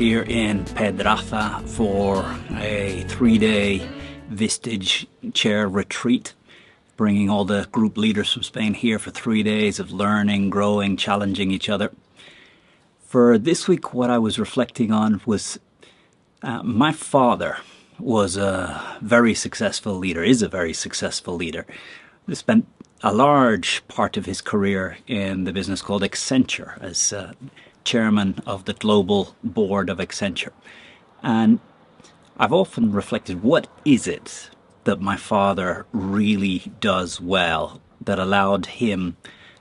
here in Pedraza for a 3-day Vistage chair retreat, bringing all the group leaders from Spain here for 3 days of learning, growing, challenging each other. For this week, what I was reflecting on was my father was a very successful leader, is a very successful leader. He spent a large part of his career in the business called Accenture as chairman of the global board of Accenture. And I've often reflected, what is it that my father really does well that allowed him,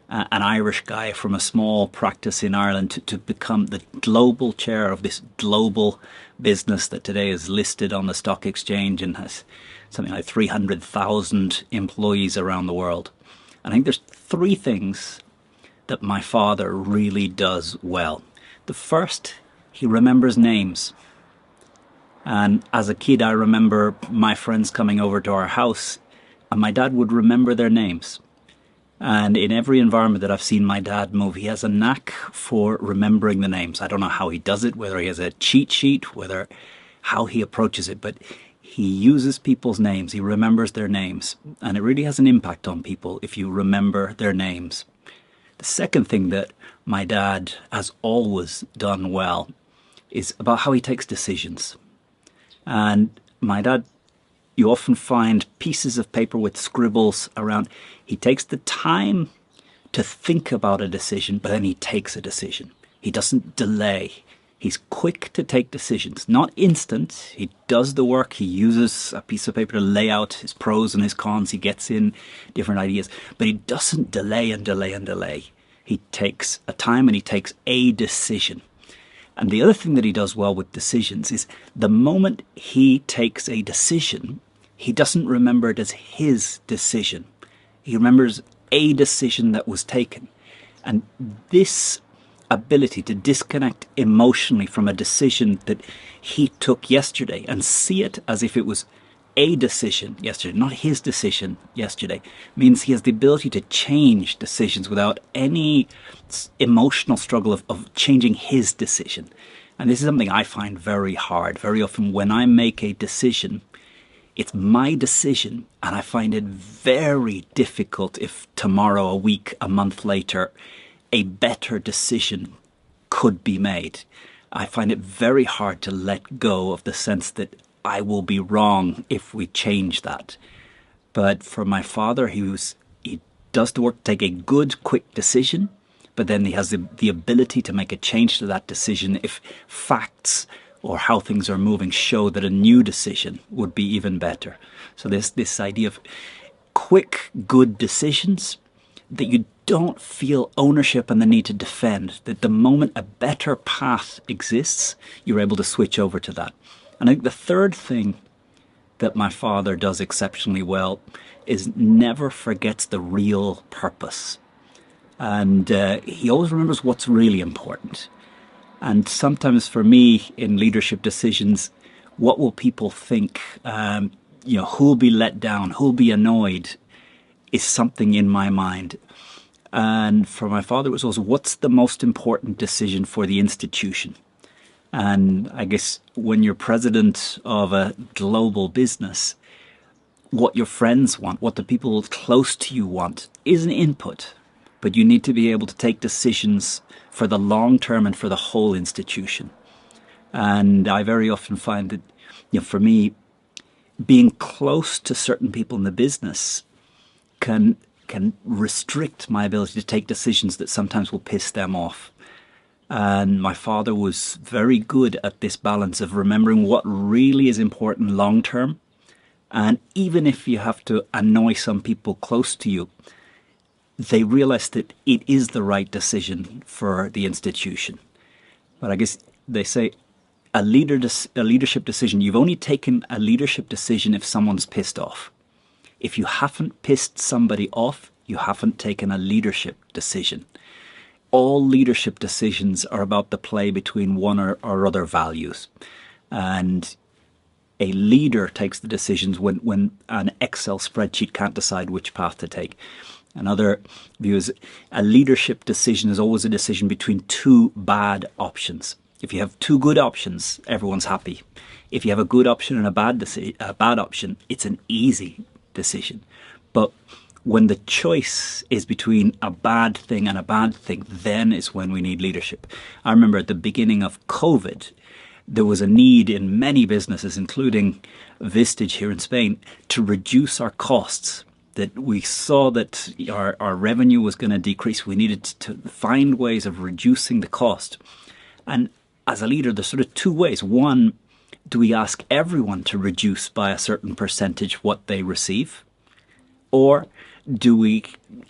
an Irish guy from a small practice in Ireland, to become the global chair of this global business that today is listed on the stock exchange and has something like 300,000 employees around the world. And I think there's 3 things that my father really does well. The first, he remembers names. And as a kid, I remember my friends coming over to our house and my dad would remember their names. And in every environment that I've seen my dad move, he has a knack for remembering the names. I don't know how he does it, whether he has a cheat sheet, how he approaches it, but he uses people's names. He remembers their names. And it really has an impact on people if you remember their names. The second thing that my dad has always done well is about how he takes decisions. And my dad, you often find pieces of paper with scribbles around. He takes the time to think about a decision, but then he takes a decision. He doesn't delay. He's quick to take decisions, not instant. He does the work. He uses a piece of paper to lay out his pros and his cons. He gets in different ideas, but he doesn't delay and delay and delay. He takes a time and he takes a decision. And the other thing that he does well with decisions is the moment he takes a decision, he doesn't remember it as his decision. He remembers a decision that was taken. And this ability to disconnect emotionally from a decision that he took yesterday and see it as if it was a decision yesterday, not his decision yesterday, means he has the ability to change decisions without any emotional struggle of changing his decision. And this is something I find very hard. Very often when I make a decision, it's my decision, and I find it very difficult if tomorrow, a week, a month later, a better decision could be made. I find it very hard to let go of the sense that I will be wrong if we change that. But for my father, he does the work to take a good, quick decision, but then he has the ability to make a change to that decision if facts or how things are moving show that a new decision would be even better. So there's this idea of quick, good decisions that you don't feel ownership and the need to defend, that the moment a better path exists, you're able to switch over to that. And I think the third thing that my father does exceptionally well is never forgets the real purpose. And he always remembers what's really important. And sometimes for me in leadership decisions, what will people think, who'll be let down, who'll be annoyed, is something in my mind. And for my father, it was also, what's the most important decision for the institution? And I guess when you're president of a global business, what your friends want, what the people close to you want, is an input. But you need to be able to take decisions for the long term and for the whole institution. And I very often find that, for me, being close to certain people in the business can restrict my ability to take decisions that sometimes will piss them off. And my father was very good at this balance of remembering what really is important long term. And even if you have to annoy some people close to you, they realize that it is the right decision for the institution. But I guess they say a leadership decision, you've only taken a leadership decision if someone's pissed off. If you haven't pissed somebody off, you haven't taken a leadership decision. All leadership decisions are about the play between one or other values. And a leader takes the decisions when an Excel spreadsheet can't decide which path to take. Another view is a leadership decision is always a decision between 2 bad options. If you have two good options, everyone's happy. If you have a good option and a bad option, it's an easy decision. But when the choice is between a bad thing and a bad thing, then is when we need leadership. I remember at the beginning of COVID, there was a need in many businesses, including Vistage here in Spain, to reduce our costs. That we saw that our revenue was going to decrease. We needed to find ways of reducing the cost. And as a leader, there's sort of two ways. One, do we ask everyone to reduce by a certain percentage what they receive? Or do we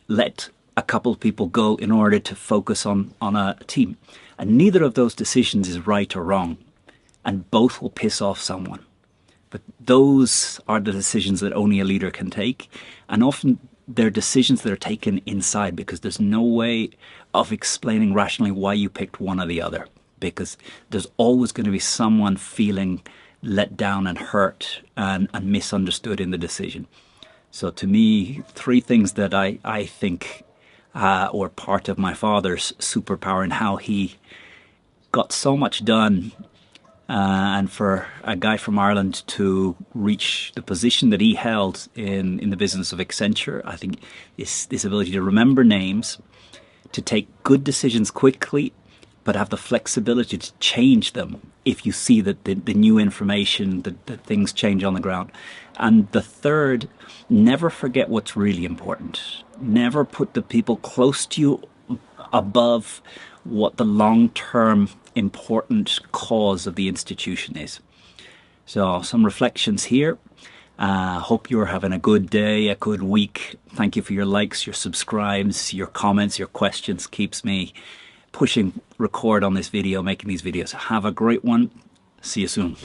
let a couple of people go in order to focus on a team? And neither of those decisions is right or wrong. And both will piss off someone. But those are the decisions that only a leader can take. And often they're decisions that are taken inside, because there's no way of explaining rationally why you picked one or the other. Because there's always going to be someone feeling let down and hurt and misunderstood in the decision. So to me, three things that I think were part of my father's superpower and how he got so much done. And for a guy from Ireland to reach the position that he held in the business of Accenture, I think this ability to remember names, to take good decisions quickly, but have the flexibility to change them if you see that the new information, that things change on the ground. And the third, never forget what's really important. Never put the people close to you above what the long-term important cause of the institution is. So some reflections here. Hope you're having a good day, a good week. Thank you for your likes, your subscribes, your comments, your questions. Keeps me pushing record on this video, making these videos. Have a great one. See you soon.